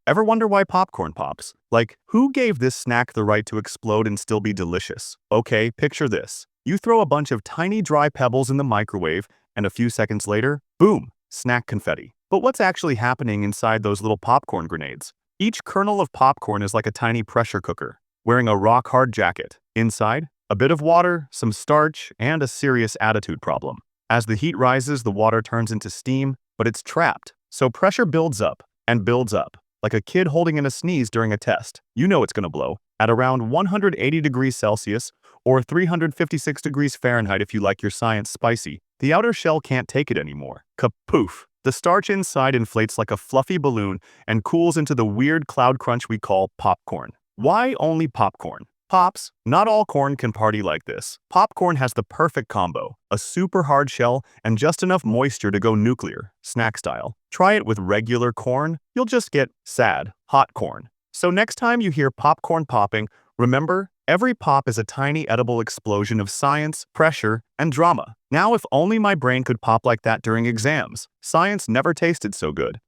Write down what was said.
Ever wonder why popcorn pops? Like, who gave this snack the right to explode and still be delicious? Okay, picture this. You throw a bunch of tiny dry pebbles in the microwave, and a few seconds later, boom, snack confetti. But what's actually happening inside those little popcorn grenades? Each kernel of popcorn is like a tiny pressure cooker, wearing a rock-hard jacket. Inside, a bit of water, some starch, and a serious attitude problem. As the heat rises, the water turns into steam, but it's trapped. So pressure builds up and builds up. Like a kid holding in a sneeze during a test. You know it's going to blow. At around 180 degrees Celsius, or 356 degrees Fahrenheit if you like your science spicy, the outer shell can't take it anymore. Kapoof! The starch inside inflates like a fluffy balloon and cools into the weird cloud crunch we call popcorn. Why only popcorn? Pops, not all corn can party like this. Popcorn has the perfect combo, a super hard shell and just enough moisture to go nuclear, snack style. Try it with regular corn, you'll just get sad, hot corn. So next time you hear popcorn popping, remember, every pop is a tiny edible explosion of science, pressure, and drama. Now if only my brain could pop like that during exams. Science never tasted so good.